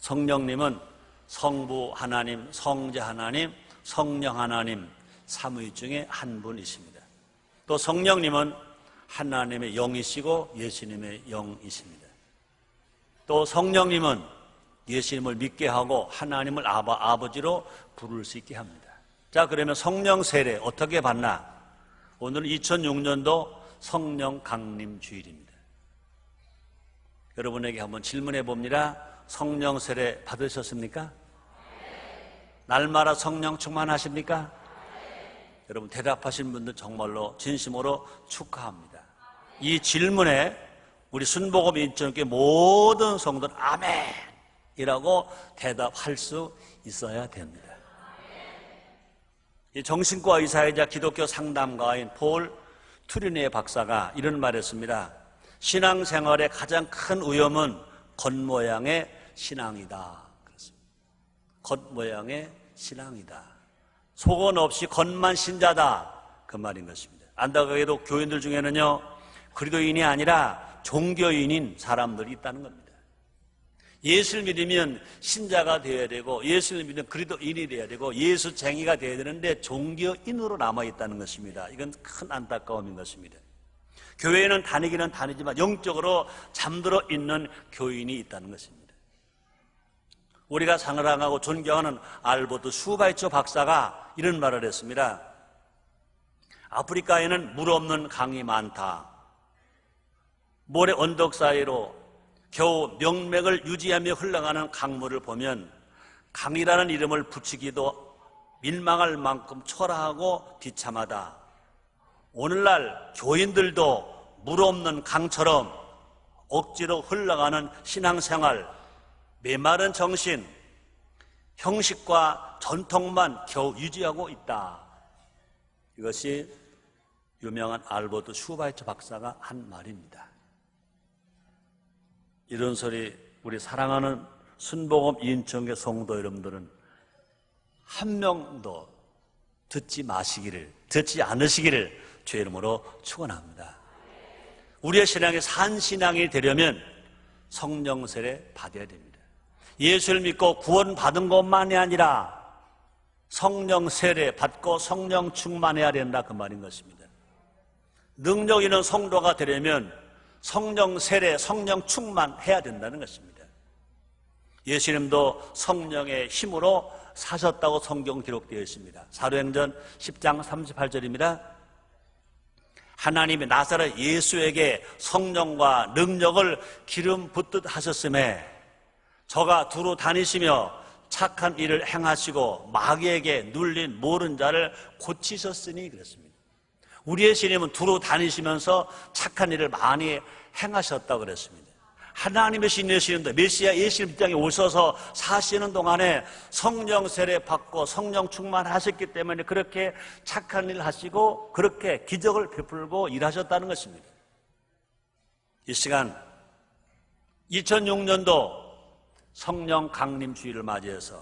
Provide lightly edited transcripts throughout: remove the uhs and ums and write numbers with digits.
성령님은 성부 하나님, 성자 하나님, 성령 하나님 삼위 중에 한 분이십니다. 또 성령님은 하나님의 영이시고 예수님의 영이십니다. 또 성령님은 예수님을 믿게 하고 하나님을 아버지로 부를 수 있게 합니다. 자, 그러면 성령 세례 어떻게 받나? 오늘은 2006년도 성령 강림 주일입니다. 여러분에게 한번 질문해 봅니다. 성령 세례 받으셨습니까? 날마다 성령 충만하십니까? 여러분 대답하신 분들 정말로 진심으로 축하합니다. 이 질문에 우리 순복음 인천교회 모든 성도는 아멘이라고 대답할 수 있어야 됩니다. 이 정신과 의사이자 기독교 상담가인 폴 투리네 박사가 이런 말을 했습니다. 신앙생활의 가장 큰 위험은 겉모양의 신앙이다. 그렇습니다. 겉모양의 신앙이다. 속은 없이 겉만 신자다. 그 말인 것입니다. 안타깝게도 교인들 중에는요, 그리스도인이 아니라 종교인인 사람들이 있다는 겁니다. 예수를 믿으면 신자가 되어야 되고, 예수를 믿으면 그리스도인이 되어야 되고, 예수쟁이가 되어야 되는데 종교인으로 남아있다는 것입니다. 이건 큰 안타까움인 것입니다. 교회에는 다니기는 다니지만 영적으로 잠들어 있는 교인이 있다는 것입니다. 우리가 사랑하고 존경하는 알버트 슈바이처 박사가 이런 말을 했습니다. 아프리카에는 물 없는 강이 많다. 모래 언덕 사이로 겨우 명맥을 유지하며 흘러가는 강물을 보면 강이라는 이름을 붙이기도 민망할 만큼 초라하고 비참하다. 오늘날 교인들도 물 없는 강처럼 억지로 흘러가는 신앙생활, 메마른 정신, 형식과 전통만 겨우 유지하고 있다. 이것이 유명한 알버트 슈바이처 박사가 한 말입니다. 이런 소리 우리 사랑하는 순복음 인천교회 성도 여러분들은 한 명도 듣지 않으시기를 주의 이름으로 축원합니다. 우리의 신앙이 산 신앙이 되려면 성령 세례 받아야 됩니다. 예수를 믿고 구원받은 것만이 아니라 성령 세례 받고 성령 충만해야 된다, 그 말인 것입니다. 능력 있는 성도가 되려면 성령 세례, 성령 충만해야 된다는 것입니다. 예수님도 성령의 힘으로 사셨다고 성경 기록되어 있습니다. 사도행전 10장 38절입니다. 하나님이 나사렛 예수에게 성령과 능력을 기름 붓듯 하셨음에 저가 두루 다니시며 착한 일을 행하시고 마귀에게 눌린 모든 자를 고치셨으니 그랬습니다. 우리의 주님은 두루 다니시면서 착한 일을 많이 행하셨다고 그랬습니다. 하나님의 신이시는데 메시아 예수님 이 땅에 오셔서 사시는 동안에 성령 세례 받고 성령 충만하셨기 때문에 그렇게 착한 일을 하시고 그렇게 기적을 베풀고 일하셨다는 것입니다. 이 시간 2006년도 성령 강림 주일을 맞이해서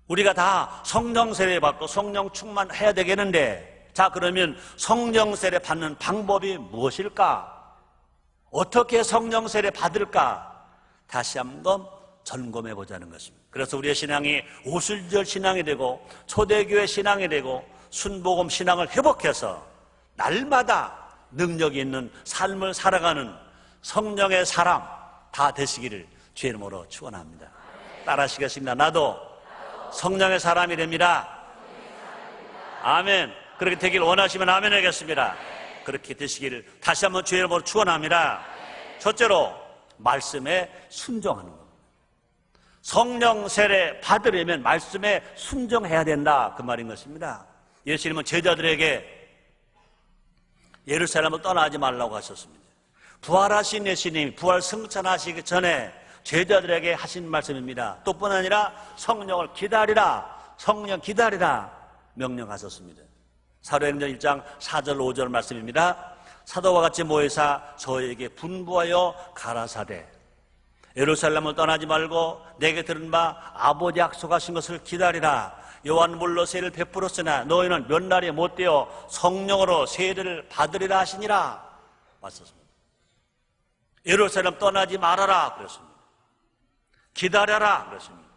우리가 다 성령 세례 받고 성령 충만해야 되겠는데, 자, 그러면 성령 세례 받는 방법이 무엇일까? 어떻게 성령 세례 받을까? 다시 한번 점검해 보자는 것입니다. 그래서 우리의 신앙이 오순절 신앙이 되고 초대교회 신앙이 되고 순복음 신앙을 회복해서 날마다 능력이 있는 삶을 살아가는 성령의 사람 다 되시기를 주의 이름으로 축원합니다. 따라하시겠습니다. 나도 성령의 사람이 됩니다. 아멘. 그렇게 되길 원하시면 아멘 하겠습니다. 그렇게 되시기를 다시 한번 주의 이름으로 축원합니다. 첫째로 말씀에 순종하는 겁니다. 성령 세례 받으려면 말씀에 순종해야 된다, 그 말인 것입니다. 예수님은 제자들에게 예루살렘을 떠나지 말라고 하셨습니다. 부활하신 예수님이 부활 승천하시기 전에 제자들에게 하신 말씀입니다. 또뿐 아니라 성령을 기다리라, 성령 기다리라 명령하셨습니다. 사도행전 1장 4절 5절 말씀입니다. 사도와 같이 모여서 저에게 분부하여 가라사대 예루살렘을 떠나지 말고 내게 들은 바 아버지 약속하신 것을 기다리라. 요한 물로 세례를 베풀었으나 너희는 몇 날이 못되어 성령으로 세례를 받으리라 하시니라. 맞습니다. 예루살렘 떠나지 말아라 그랬습니다. 기다려라 그렇습니다.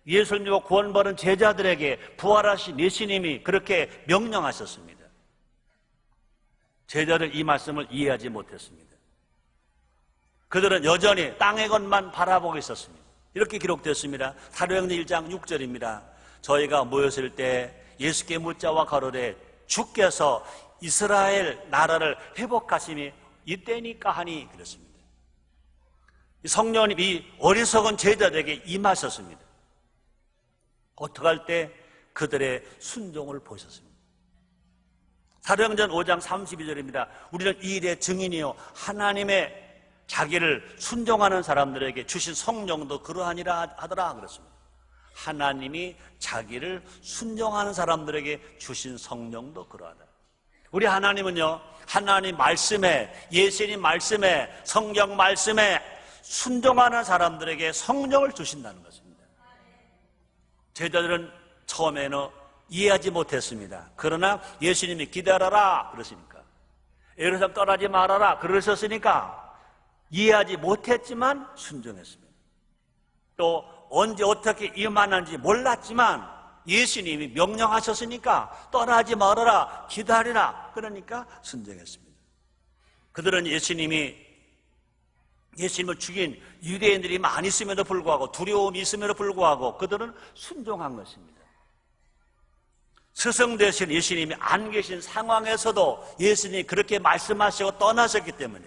예수를 믿고 구원받은 제자들에게 부활하신 예수님이 그렇게 명령하셨습니다. 제자들 이 말씀을 이해하지 못했습니다. 그들은 여전히 땅의 것만 바라보고 있었습니다. 이렇게 기록되었습니다. 사도행전 1장 6절입니다. 저희가 모였을 때 예수께 묻자와 가로되 주께서 이스라엘 나라를 회복하심이 이때니까 하니 그랬습니다. 성령님이 이 어리석은 제자들에게 임하셨습니다. 어떻게 할 때 그들의 순종을 보셨습니다. 사도행전 5장 32절입니다. 우리는 이 일의 증인이요 하나님의 자기를 순종하는 사람들에게 주신 성령도 그러하니라 하더라 그랬습니다. 하나님이 자기를 순종하는 사람들에게 주신 성령도 그러하다. 우리 하나님은요, 하나님 말씀에, 예수님 말씀에, 성경 말씀에 순종하는 사람들에게 성령을 주신다는 것입니다. 제자들은 처음에는 이해하지 못했습니다. 그러나 예수님이 기다려라 그러시니까, 예루살렘 떠나지 말아라 그러셨으니까 이해하지 못했지만 순종했습니다. 또 언제 어떻게 임하는지 몰랐지만 예수님이 명령하셨으니까 떠나지 말아라 기다리라 그러니까 순종했습니다. 그들은 예수님을 죽인 유대인들이 많이 있음에도 불구하고, 두려움이 있음에도 불구하고 그들은 순종한 것입니다. 스승 되신 예수님이 안 계신 상황에서도 예수님이 그렇게 말씀하시고 떠나셨기 때문에,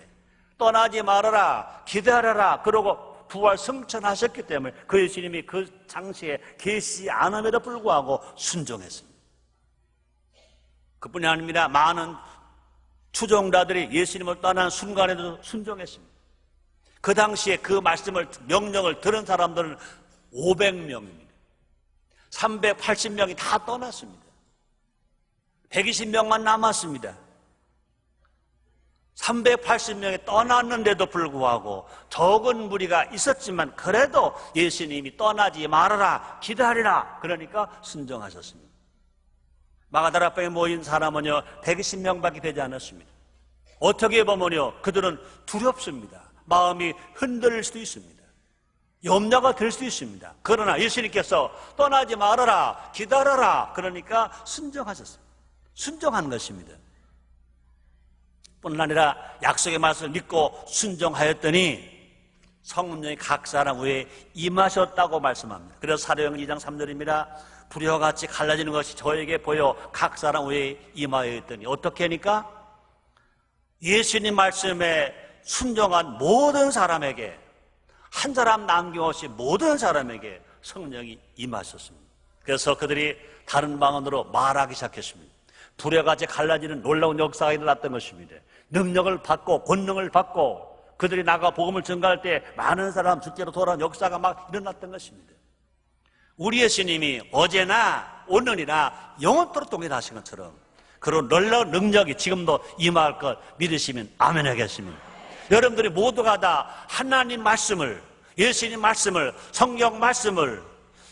떠나지 말아라 기다려라 그러고 부활 승천하셨기 때문에 그 예수님이 그 당시에 계시지 않음에도 불구하고 순종했습니다. 그뿐이 아닙니다. 많은 추종자들이 예수님을 떠난 순간에도 순종했습니다. 그 당시에 그 말씀을, 명령을 들은 사람들은 500명입니다. 380명이 다 떠났습니다. 120명만 남았습니다. 380명이 떠났는데도 불구하고 적은 무리가 있었지만 그래도 예수님이 떠나지 말아라 기다리라 그러니까 순종하셨습니다. 마가다락방에 모인 사람은요 120명밖에 되지 않았습니다. 어떻게 보면요 그들은 두렵습니다. 마음이 흔들릴 수도 있습니다. 염려가 될 수도 있습니다. 그러나 예수님께서 떠나지 말아라 기다려라 그러니까 순종하셨습니다. 순종한 것입니다. 뿐 아니라 약속의 말씀을 믿고 순종하였더니 성령이 각 사람 위에 임하셨다고 말씀합니다. 그래서 사도행전 2장 3절입니다. 불의와 같이 갈라지는 것이 저에게 보여 각 사람 위에 임하였더니 어떻게 하니까 예수님 말씀에 순종한 모든 사람에게, 한 사람 남김없이 모든 사람에게 성령이 임하셨습니다. 그래서 그들이 다른 방언으로 말하기 시작했습니다. 불의와 같이 갈라지는 놀라운 역사가 일어났던 것입니다. 능력을 받고 권능을 받고 그들이 나가 복음을 전가할 때 많은 사람 주께로 돌아온 역사가 막 일어났던 것입니다. 우리 예수님이 어제나 오늘이나 영원토록 동일하신 것처럼 그런 놀라운 능력이 지금도 임할 것 믿으시면 아멘 하겠습니다. 여러분들이 모두가 다 하나님 말씀을, 예수님 말씀을, 성경 말씀을,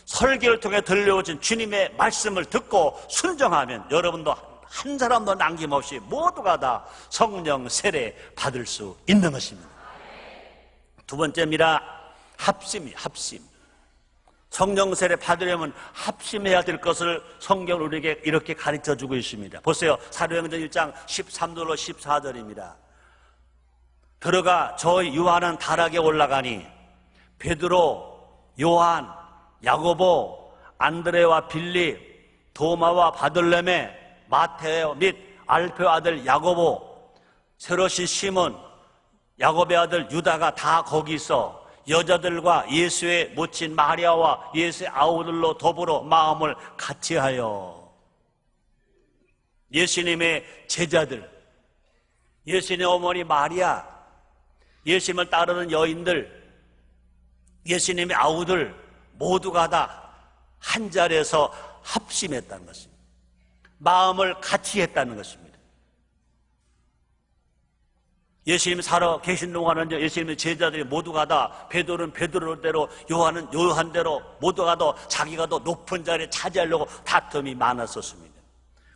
설교를 통해 들려오신 주님의 말씀을 듣고 순종하면 여러분도 한 사람도 남김없이 모두가 다 성령 세례 받을 수 있는 것입니다. 두 번째입니다. 합심. 성령 세례 받으려면 합심해야 될 것을 성경은 우리에게 이렇게 가르쳐주고 있습니다. 보세요. 사도행전 1장 13절로 14절입니다. 들어가 저희 요한은 다락에 올라가니 베드로, 요한, 야고보, 안드레와 빌립, 도마와 바들레메, 마테오 및 알페오 아들 야고보, 세로신 시몬, 야고보의 아들 유다가 다 거기 있어 여자들과 예수의 모친 마리아와 예수의 아우들로 더불어 마음을 같이하여 예수님의 제자들, 예수님의 어머니 마리아, 예수님을 따르는 여인들, 예수님의 아우들 모두가 다 한 자리에서 합심했다는 것입니다. 마음을 같이 했다는 것입니다. 예수님이 살아 계신 동안은 예수님의 제자들이 모두가 다 베드로는 베드로대로, 요한은 요한대로 모두가 다 자기가 더 높은 자리에 차지하려고 다툼이 많았었습니다.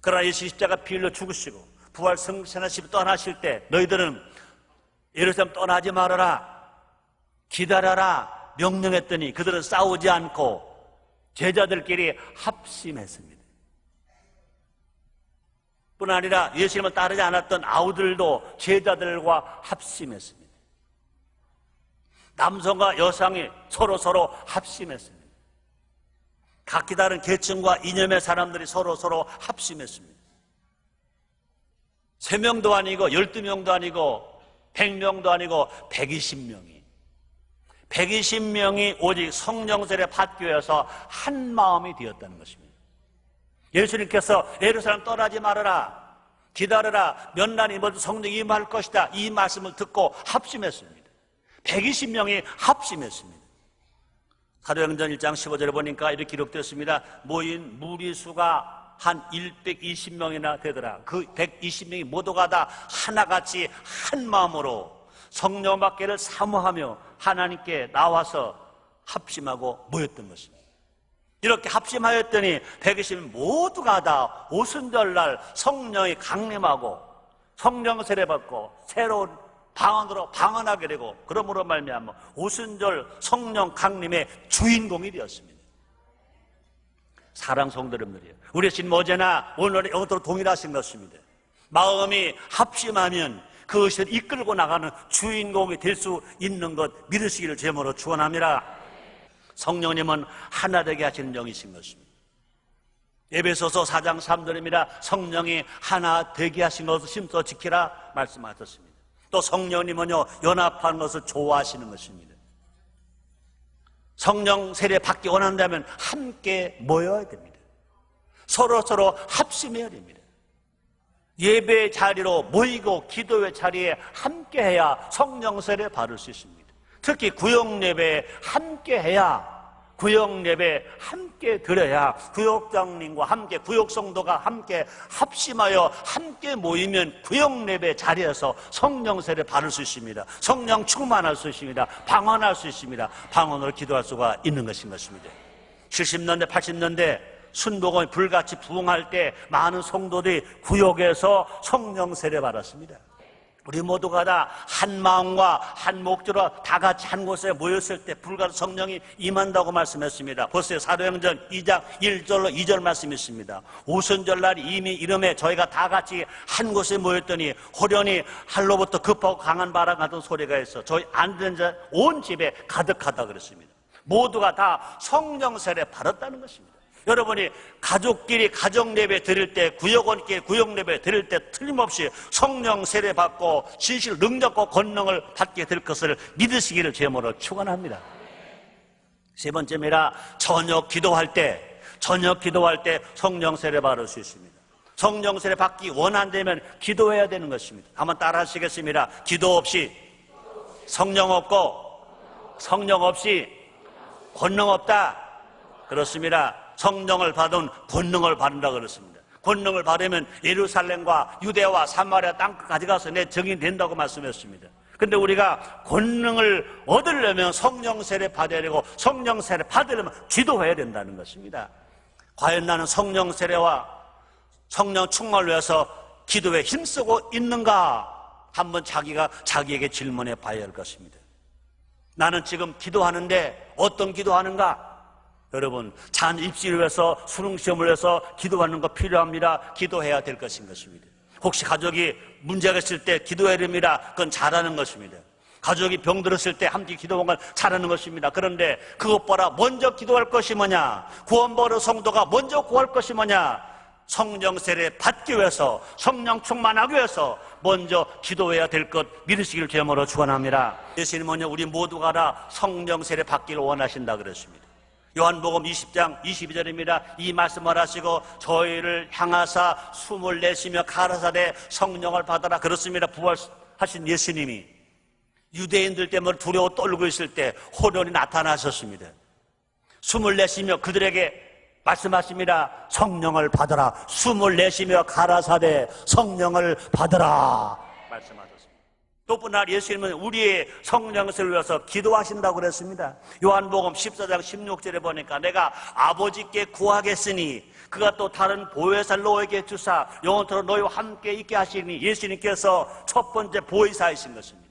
그러나 예수 십자가 피 흘려 죽으시고 부활 승천하시고 떠나실 때 너희들은 예루살렘 떠나지 말아라 기다려라 명령했더니 그들은 싸우지 않고 제자들끼리 합심했습니다. 뿐 아니라 예수님을 따르지 않았던 아우들도 제자들과 합심했습니다. 남성과 여성이 서로 합심했습니다. 각기 다른 계층과 이념의 사람들이 서로 합심했습니다. 3명도 아니고 12명도 아니고 100명도 아니고 120명이 오직 성령 세례 받기 위해서 한 마음이 되었다는 것입니다. 예수님께서 예루살렘 떠나지 말아라, 기다려라, 몇 날이 모두 성령이 임할 것이다, 이 말씀을 듣고 합심했습니다. 120명이 합심했습니다. 사도행전 1장 15절에 보니까 이렇게 기록되었습니다. 모인 무리수가 한 120명이나 되더라. 그 120명이 모두가 다 하나같이 한 마음으로 성령 받기를 사모하며 하나님께 나와서 합심하고 모였던 것입니다. 이렇게 합심하였더니 120명 모두가 다 오순절날 성령이 강림하고 성령 세례 받고 새로운 방언으로 방언하게 되고, 그러므로 말미암아 오순절 성령 강림의 주인공이 되었습니다. 사랑 성도 여러분들이요, 우리 주님 어제나 오늘 영으로 동일하신 것입니다. 마음이 합심하면 그것을 이끌고 나가는 주인공이 될 수 있는 것 믿으시기를 제모로 축원합니다. 성령님은 하나 되게 하시는 영이신 것입니다. 에베소서 4장 3절입니다. 성령이 하나 되게 하신 것을 심써 지키라 말씀하셨습니다. 또 성령님은요, 연합하는 것을 좋아하시는 것입니다. 성령 세례 받기 원한다면 함께 모여야 됩니다. 서로 합심해야 됩니다. 예배의 자리로 모이고 기도의 자리에 함께해야 성령 세례 받을 수 있습니다. 특히 구역 예배에 함께해야, 구역 예배 함께 드려야, 구역장님과 함께, 구역 성도가 함께 합심하여 함께 모이면 구역 예배 자리에서 성령 세례 받을 수 있습니다. 성령 충만할 수 있습니다. 방언할 수 있습니다. 방언으로 기도할 수가 있는 것입니다. 70년대 80년대 순복음이 불같이 부흥할 때 많은 성도들이 구역에서 성령 세례 받았습니다. 우리 모두가 다 한 마음과 한 목적으로 다 같이 한 곳에 모였을 때 불같이 성령이 임한다고 말씀했습니다. 보세요, 사도행전 2장 1절로 2절 말씀이 있습니다. 오순절날 이미 이름에 저희가 다 같이 한 곳에 모였더니 호련히 하늘로부터 급하고 강한 바람 같은 소리가 있어 저희 앉은 자 온 집에 가득하다 그랬습니다. 모두가 다 성령 세례 받았다는 것입니다. 여러분이 가족끼리 가정 예배 드릴 때, 구역원끼리 구역 예배 드릴 때 틀림없이 성령 세례 받고 진실 능력과 권능을 받게 될 것을 믿으시기를 제모로 축원합니다. 세 번째입니다. 저녁 기도할 때 성령 세례 받을 수 있습니다. 성령 세례 받기 원한다면 기도해야 되는 것입니다. 한번 따라 하시겠습니다. 기도 없이 성령 없고 성령 없이 권능 없다. 그렇습니다. 성령을 받은 권능을 받는다 그렇습니다. 권능을 받으면 예루살렘과 유대와 사마리아 땅까지 가서 내 증인 된다고 말씀했습니다. 근데 우리가 권능을 얻으려면 성령 세례 받아야 되고, 성령 세례 받으려면 기도해야 된다는 것입니다. 과연 나는 성령 세례와 성령 충만을 위해서 기도에 힘쓰고 있는가? 한번 자기가 자기에게 질문해 봐야 할 것입니다. 나는 지금 기도하는데 어떤 기도하는가? 여러분, 자녀 입시를 위해서, 수능시험을 위해서 기도하는 거 필요합니다. 기도해야 될 것인 것입니다. 혹시 가족이 문제가 있을 때 기도해야 됩니다. 그건 잘하는 것입니다. 가족이 병들었을 때 함께 기도하는 건 잘하는 것입니다. 그런데 그것보다 먼저 기도할 것이 뭐냐? 구원받은 성도가 먼저 구할 것이 뭐냐? 성령 세례 받기 위해서, 성령 충만하기 위해서 먼저 기도해야 될 것 믿으시기를 제목으로 축원합니다. 예수님은 우리 모두가 다 성령 세례 받기를 원하신다 그랬습니다. 요한복음 20장 22절입니다. 이 말씀을 하시고 저희를 향하사 숨을 내쉬며 가라사대 성령을 받아라. 그렇습니다. 부활하신 예수님이 유대인들 때문에 두려워 떨고 있을 때 호련히 나타나셨습니다. 숨을 내쉬며 그들에게 말씀하십니다. 성령을 받아라. 숨을 내쉬며 가라사대 성령을 받아라 말씀하셨습니다. 또 뿐만 예수님은 우리의 성령을 위해서 기도하신다고 그랬습니다. 요한복음 14장 16절에 보니까 내가 아버지께 구하겠으니 그가 또 다른 보혜사를 너에게 주사 영원토록 너희와 함께 있게 하시니, 예수님께서 첫 번째 보혜사이신 것입니다.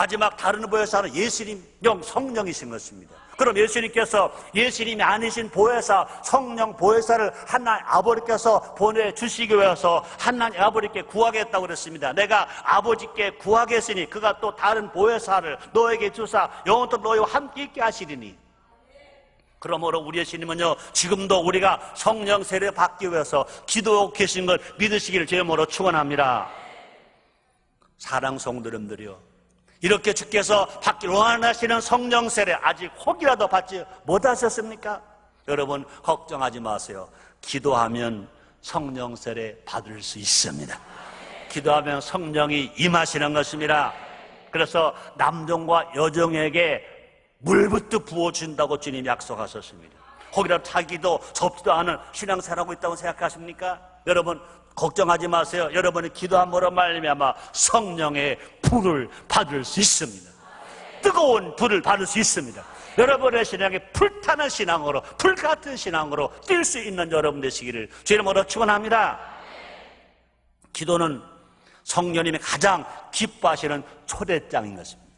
마지막 다른 보혜사는 예수님 영 성령이신 것입니다. 그럼 예수님께서 예수님이 아니신 보혜사, 성령 보혜사를 하나님 아버지께서 보내주시기 위해서 하나님 아버지께 구하겠다고 그랬습니다. 내가 아버지께 구하겠으니 그가 또 다른 보혜사를 너에게 주사 영원토록 너희와 함께 있게 하시리니. 그러므로 우리 예수님은요, 지금도 우리가 성령 세례 받기 위해서 기도하고 계신 걸 믿으시기를 제목으로 축원합니다. 사랑 성도님들이요, 이렇게 주께서 받기를 원하시는 성령 세례 아직 혹이라도 받지 못하셨습니까? 여러분 걱정하지 마세요. 기도하면 성령 세례 받을 수 있습니다. 기도하면 성령이 임하시는 것입니다. 그래서 남종과 여종에게 물부터 부어준다고 주님 약속하셨습니다. 혹이라도 자기도 접지도 않은 신앙생활하고 있다고 생각하십니까? 여러분 걱정하지 마세요. 여러분이 기도함으로 말미암아 성령의 불을 받을 수 있습니다. 뜨거운 불을 받을 수 있습니다. 여러분의 신앙이 불타는 신앙으로, 불같은 신앙으로 뛸 수 있는 여러분 되시기를 주의 이름으로 축원합니다. 기도는 성령님이 가장 기뻐하시는 초대장인 것입니다.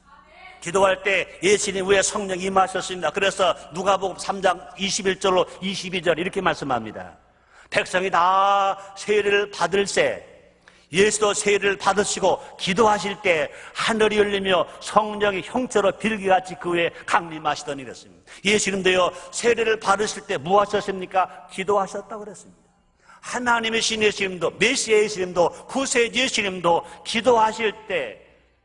기도할 때 예수님 위에 성령이 임하셨습니다. 그래서 누가복음 3장 21절로 22절 이렇게 말씀합니다. 백성이 다 세례를 받을새 예수도 세례를 받으시고 기도하실 때 하늘이 열리며 성령이 형체로 빌기같이 그 위에 강림하시더니 이랬습니다. 예수님도요, 세례를 받으실 때 뭐 하셨습니까? 기도하셨다고 그랬습니다. 하나님의 신 예수님도, 메시아 예수님도, 구세 예수님도 기도하실 때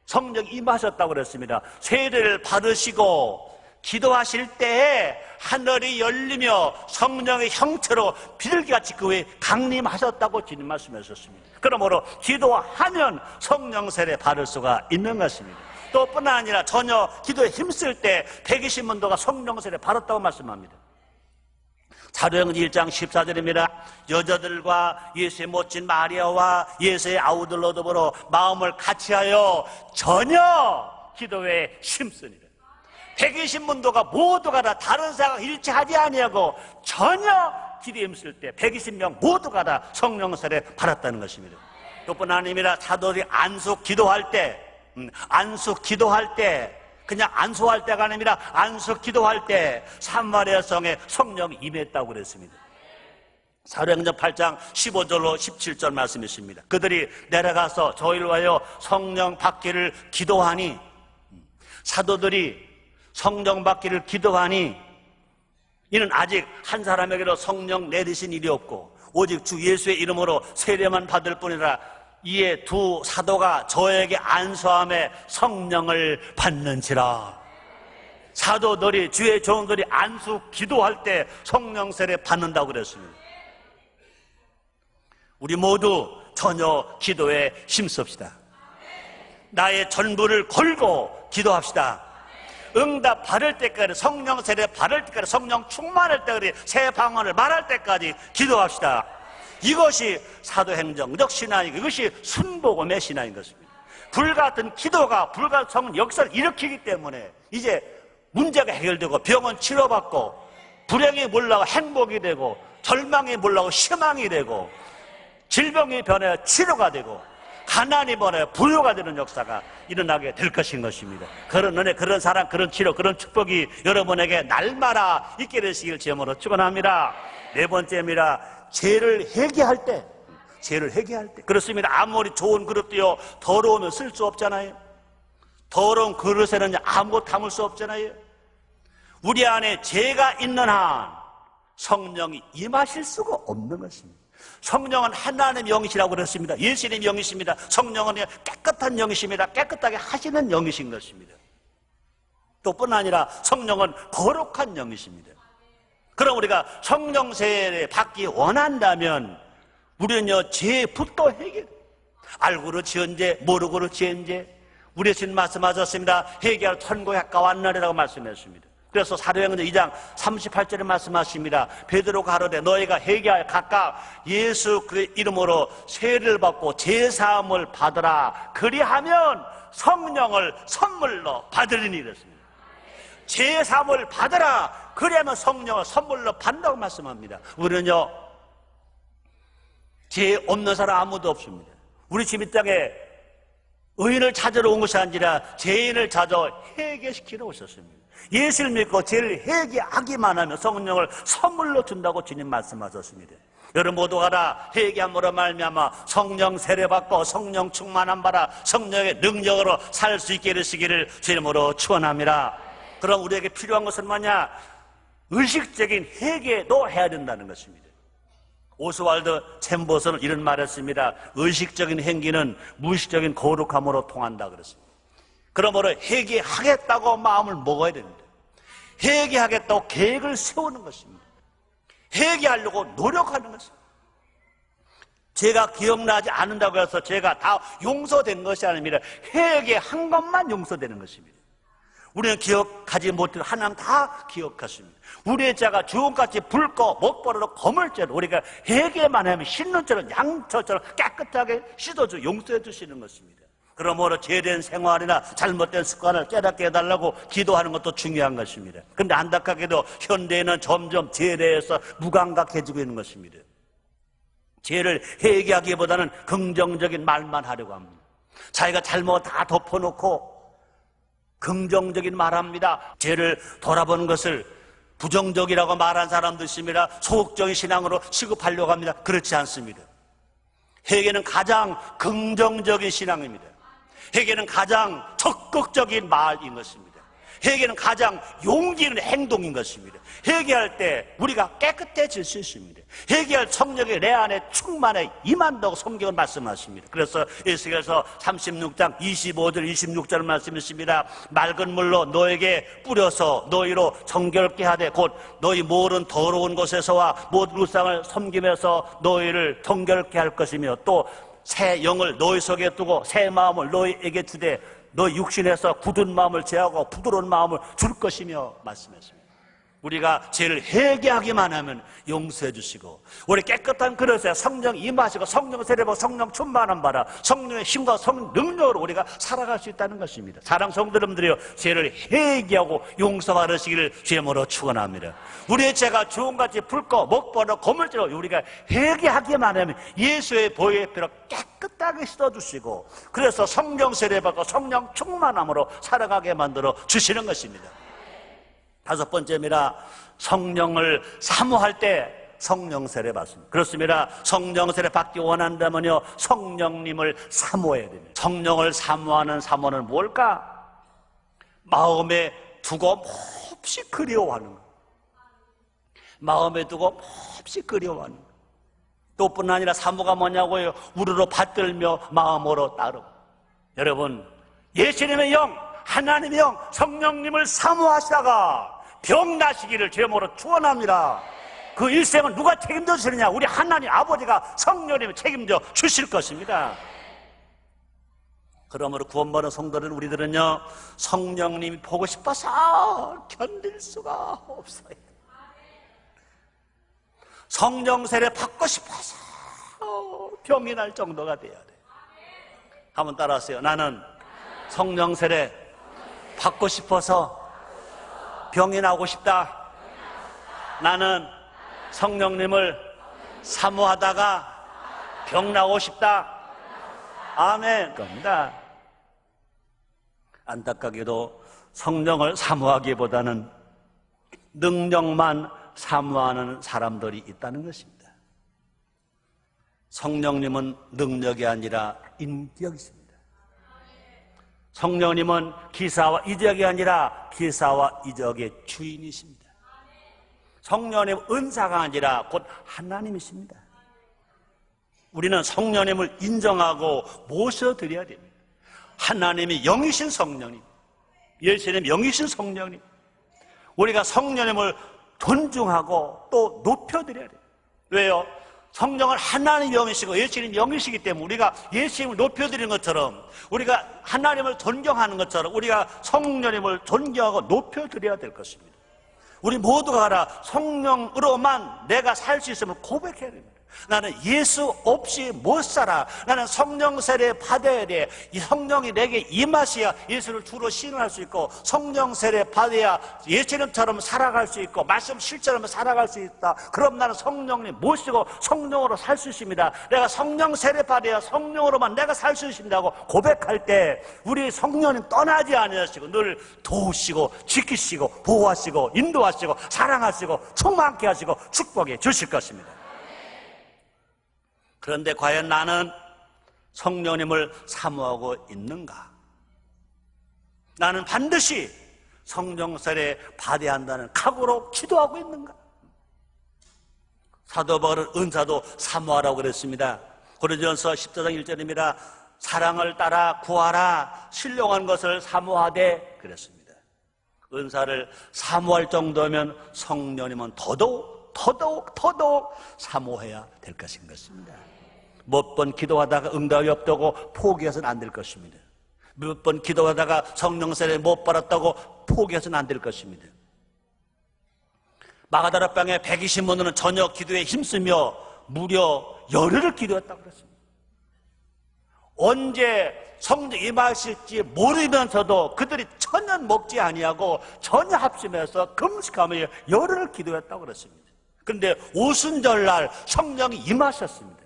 성령이 임하셨다고 그랬습니다. 세례를 받으시고 기도하실 때에 하늘이 열리며 성령의 형체로 비둘기같이 그 위에 강림하셨다고 주님 말씀하셨습니다. 그러므로 기도하면 성령 세례 받을 수가 있는 것입니다. 또 뿐만 아니라 전혀 기도에 힘쓸 때 120문도가 성령 세례 받았다고 말씀합니다. 사도행전 1장 14절입니다. 여자들과 예수의 모친 마리아와 예수의 아우들로 더불어 마음을 같이하여 전혀 기도에 힘쓰니라. 120문도가 모두가 다 다른 생각 일치하지 아니하고 전혀 기도에 힘쓸 때 120명 모두가 다 성령 세례 받았다는 것입니다. 또뿐 아니라 사도들이 안수 기도할 때 그냥 안수할 때가 아니라 안수 기도할 때 사마리아 성에 성령이 임했다고 그랬습니다. 사도행전 8장 15절로 17절 말씀이십니다. 그들이 내려가서 저희를 위하여 성령 받기를 기도하니, 사도들이 성령 받기를 기도하니 이는 아직 한 사람에게도 성령 내리신 일이 없고 오직 주 예수의 이름으로 세례만 받을 뿐이라 이에 두 사도가 저에게 안수함에 성령을 받는지라. 사도들이, 주의 종들이 안수 기도할 때 성령 세례 받는다고 그랬습니다. 우리 모두 전혀 기도에 힘씁시다. 나의 전부를 걸고 기도합시다. 응답 받을 때까지, 성령 세례 받을 때까지, 성령 충만할 때까지, 새 방언을 말할 때까지 기도합시다. 이것이 사도행정적 신앙이고 이것이 순복음의 신앙인 것입니다. 불같은 기도가 불같은 성령 역사를 일으키기 때문에 이제 문제가 해결되고 병은 치료받고 불행이 몰라고 행복이 되고 절망이 몰라고 희망이 되고 질병이 변해 치료가 되고 가난이 변해 부유가 되는 역사가 일어나게 될 것인 것입니다. 그런 은혜, 그런 사랑, 그런 치료, 그런 축복이 여러분에게 날마다 있게 되시길 제목으로 축원합니다. 네 번째입니다. 죄를 회개할 때, 그렇습니다. 아무리 좋은 그릇도요, 더러우면 쓸 수 없잖아요. 더러운 그릇에는 아무것도 담을 수 없잖아요. 우리 안에 죄가 있는 한 성령이 임하실 수가 없는 것입니다. 성령은 하나님의 영이시라고 그랬습니다. 예수님의 영이십니다. 성령은 깨끗한 영이십니다. 깨끗하게 하시는 영이신 것입니다. 또 뿐 아니라 성령은 거룩한 영이십니다. 그럼 우리가 성령 세례 받기 원한다면 우리는요, 죄부터 해결. 알고로 지은 죄, 모르고로 지은 죄. 우리 예수님 말씀하셨습니다. 회개할 천국에 가까웠느니라고 말씀했습니다. 그래서 사도행전 2장 38절에 말씀하십니다. 베드로 가로되 너희가 회개하여 각각 예수 그의 이름으로 세례를 받고 제사함을 받으라. 그리하면 성령을 선물로 받으리니 이랬습니다. 제사함을 받으라. 그래야만 성령을 선물로 받는다고 말씀합니다. 우리는요, 죄 없는 사람 아무도 없습니다. 우리 집 이 땅에 의인을 찾으러 온 것이 아니라 죄인을 찾아 회개시키러 오셨습니다. 예수를 믿고 죄를 회개하기만 하면 성령을 선물로 준다고 주님 말씀하셨습니다. 여러분 모두가 다 회개함으로 말미암아 성령 세례받고 성령 충만함 받아 성령의 능력으로 살 수 있게 되시기를 주님으로 축원합니다. 그럼 우리에게 필요한 것은 뭐냐? 의식적인 회개도 해야 된다는 것입니다. 오스왈드 챔버스는 이런 말했습니다. 의식적인 행기는 무의식적인 거룩함으로 통한다 그랬습니다. 그러므로 회개하겠다고 마음을 먹어야 됩니다. 회개하겠다고 계획을 세우는 것입니다. 회개하려고 노력하는 것입니다. 죄가 기억나지 않는다고 해서 죄가 다 용서된 것이 아닙니다. 회개한 것만 용서되는 것입니다. 우리는 기억하지 못해도 하나님 다 기억하십니다. 우리의 죄가 주홍같이 붉고 먹버릇도 거물죄로 우리가 회개만 하면 씻는 죄로 양처처럼 깨끗하게 씻어주고 용서해 주시는 것입니다. 그러므로 죄된 생활이나 잘못된 습관을 깨닫게 해달라고 기도하는 것도 중요한 것입니다. 그런데 안타깝게도 현대에는 점점 죄에 대해서 무감각해지고 있는 것입니다. 죄를 회개하기보다는 긍정적인 말만 하려고 합니다. 자기가 잘못 다 덮어놓고 긍정적인 말합니다. 죄를 돌아보는 것을 부정적이라고 말한 사람도 있습니다. 소극적인 신앙으로 취급하려고 합니다. 그렇지 않습니다. 회개는 가장 긍정적인 신앙입니다. 회개는 가장 적극적인 말인 것입니다. 회개는 가장 용기 있는 행동인 것입니다. 회개할 때 우리가 깨끗해질 수 있습니다. 회개할 성령이 내 안에 충만해 임한다고 성경은 말씀하십니다. 그래서 에스겔서 36장 25절 26절 말씀이십니다. 맑은 물로 너에게 뿌려서 너희로 정결케 하되 곧 너희 모든 더러운 곳에서와 모든 우상을 섬김에서 너희를 정결케 할 것이며 또 새 영을 너희 속에 두고 새 마음을 너희에게 주되 너희 육신에서 굳은 마음을 제하고 부드러운 마음을 줄 것이며 말씀했습니다. 우리가 죄를 회개하기만 하면 용서해 주시고 우리 깨끗한 그릇에 성령 임하시고 성령 세례받고 성령 충만함 받아 성령의 힘과 성령 능력으로 우리가 살아갈 수 있다는 것입니다. 사랑 성도 여러분들이여, 죄를 회개하고 용서받으시기를 주님으로 축원합니다. 우리의 죄가 주홍같이 붉고 먹버릇 거물죄로 우리가 회개하기만 하면 예수의 보혈의 피로 깨끗하게 씻어주시고 그래서 성령 세례받고 성령 충만함으로 살아가게 만들어 주시는 것입니다. 다섯 번째입니다. 성령을 사모할 때 성령 세례 받습니다. 그렇습니다. 성령 세례 받기 원한다면요, 성령님을 사모해야 됩니다. 성령을 사모하는 사모는 뭘까? 마음에 두고 몹시 그리워하는 것. 마음에 두고 몹시 그리워하는 것. 또 뿐 아니라 사모가 뭐냐고요? 우르르 받들며 마음으로 따르고. 여러분, 예수님의 영, 하나님의 영, 성령님을 사모하시다가 병 나시기를 주님으로 축원합니다. 그 일생은 누가 책임져 주시느냐? 우리 하나님 아버지가 성령님이 책임져 주실 것입니다. 그러므로 구원받은 성도들 우리들은요, 성령님이 보고 싶어서 견딜 수가 없어요. 성령 세례 받고 싶어서 병이 날 정도가 돼야 돼. 한번 따라하세요. 나는 성령 세례 받고 싶어서 병이 나고 싶다. 나는 성령님을 사모하다가 병 나고 싶다. 아멘. 겁니다. 안타깝게도 성령을 사모하기보다는 능력만 사모하는 사람들이 있다는 것입니다. 성령님은 능력이 아니라 인격이십니다. 성령님은 기사와 이적이 아니라 기사와 이적의 주인이십니다. 성령님 은사가 아니라 곧 하나님이십니다. 우리는 성령님을 인정하고 모셔드려야 됩니다. 하나님이 영이신 성령님, 예수님 영이신 성령님, 우리가 성령님을 존중하고 또 높여드려야 돼요. 왜요? 성령은 하나님 영이시고 예수님 영이시기 때문에 우리가 예수님을 높여드리는 것처럼, 우리가 하나님을 존경하는 것처럼 우리가 성령님을 존경하고 높여드려야 될 것입니다. 우리 모두가 다 성령으로만 내가 살 수 있음을 고백해야 됩니다. 나는 예수 없이 못 살아. 나는 성령 세례 받아야 돼. 이 성령이 내게 임하셔야 예수를 주로 신뢰할 수 있고, 성령 세례 받아야 예수님처럼 살아갈 수 있고, 말씀 실제로 살아갈 수 있다. 그럼 나는 성령님 모시고 성령으로 살 수 있습니다. 내가 성령 세례 받아야 성령으로만 내가 살 수 있습니다고 고백할 때, 우리 성령님 떠나지 않으시고 늘 도우시고 지키시고 보호하시고 인도하시고 사랑하시고 충만케 하시고 축복해 주실 것입니다. 그런데 과연 나는 성령님을 사모하고 있는가? 나는 반드시 성령 세례 받아야 한다는 각오로 기도하고 있는가? 사도 바울은 은사도 사모하라고 그랬습니다. 고린도전서 14장 1절입니다. 사랑을 따라 구하라, 신령한 것을 사모하되 그랬습니다. 은사를 사모할 정도면 성령님은 더더욱 사모해야 될 것인 것입니다. 몇 번 기도하다가 응답이 없다고 포기해서는 안 될 것입니다. 몇 번 기도하다가 성령 세례 못 받았다고 포기해서는 안 될 것입니다. 마가다락방에 120문은 저녁 기도에 힘쓰며 무려 열흘을 기도했다고 그랬습니다. 언제 성령 임하실지 모르면서도 그들이 전혀 먹지 아니하고 전혀 합심해서 금식하며 열흘을 기도했다고 그랬습니다. 그런데 오순절날 성령이 임하셨습니다.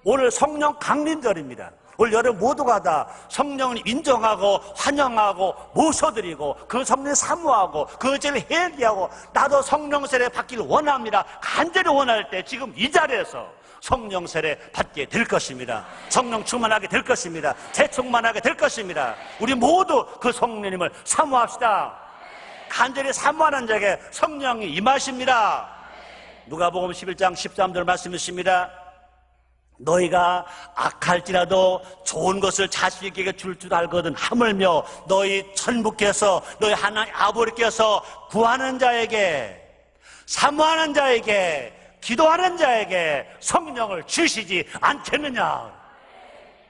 오늘 성령 강림절입니다. 올 여름 모두가 다 성령을 인정하고 환영하고 모셔드리고 그 성령 사모하고 그 죄를 회개하고 나도 성령 세례 받기를 원합니다. 간절히 원할 때 지금 이 자리에서 성령 세례 받게 될 것입니다. 성령 충만하게 될 것입니다. 재충만하게 될 것입니다. 우리 모두 그 성령님을 사모합시다. 간절히 사모하는 자에게 성령이 임하십니다. 누가복음 11장 13절 말씀이십니다. 너희가 악할지라도 좋은 것을 자식에게 줄 줄 알거든 하물며 너희 천부께서 너희 하나님 아버지께서 구하는 자에게 사모하는 자에게 기도하는 자에게 성령을 주시지 않겠느냐.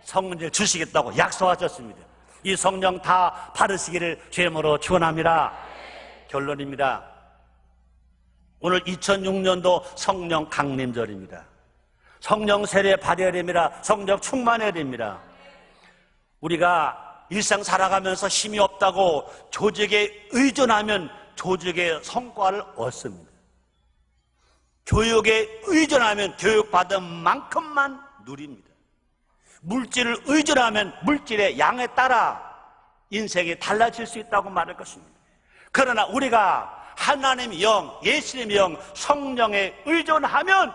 성령을 주시겠다고 약속하셨습니다. 이 성령 다 받으시기를 주님으로 축원합니다. 결론입니다. 오늘 2006년도 성령 강림절입니다. 성령 세례 받아야 됩니다. 성령 충만해야 됩니다. 우리가 일상 살아가면서 힘이 없다고 조직에 의존하면 조직의 성과를 얻습니다. 교육에 의존하면 교육받은 만큼만 누립니다. 물질을 의존하면 물질의 양에 따라 인생이 달라질 수 있다고 말할 것입니다. 그러나 우리가 하나님의 영, 예수님의 영, 성령에 의존하면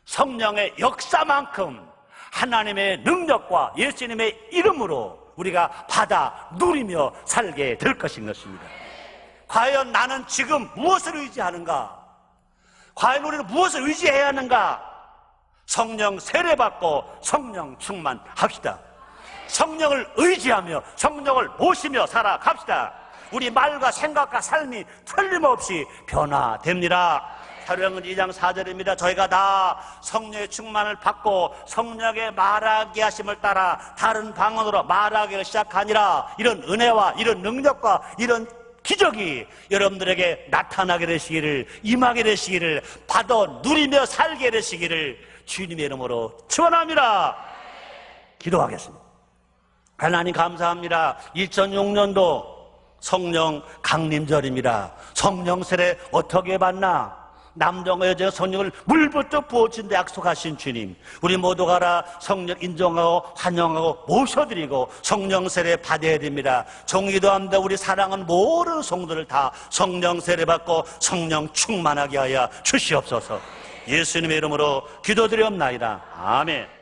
성령의 역사만큼 하나님의 능력과 예수님의 이름으로 우리가 받아 누리며 살게 될 것인 것입니다. 과연 나는 지금 무엇을 의지하는가? 과연 우리는 무엇을 의지해야 하는가? 성령 세례받고 성령 충만합시다. 성령을 의지하며 성령을 모시며 살아갑시다. 우리 말과 생각과 삶이 틀림없이 변화됩니다. 사도행전 2장 4절입니다. 저희가 다 성령의 충만을 받고 성령의 말하게 하심을 따라 다른 방언으로 말하기를 시작하니라. 이런 은혜와 이런 능력과 이런 기적이 여러분들에게 나타나게 되시기를, 임하게 되시기를, 받아 누리며 살게 되시기를 주님의 이름으로 축원합니다. 기도하겠습니다. 하나님 감사합니다. 2006년도 성령 강림절입니다. 성령 세례 어떻게 받나? 남자와 여자가 성령을 물부터 부어준다 약속하신 주님, 우리 모두가 다 성령 인정하고 환영하고 모셔드리고 성령 세례 받아야 됩니다. 정의도 합니다. 우리 사랑하는 모든 성도들 다 성령 세례 받고 성령 충만하게 하여 주시옵소서. 예수님의 이름으로 기도드리옵나이다. 아멘.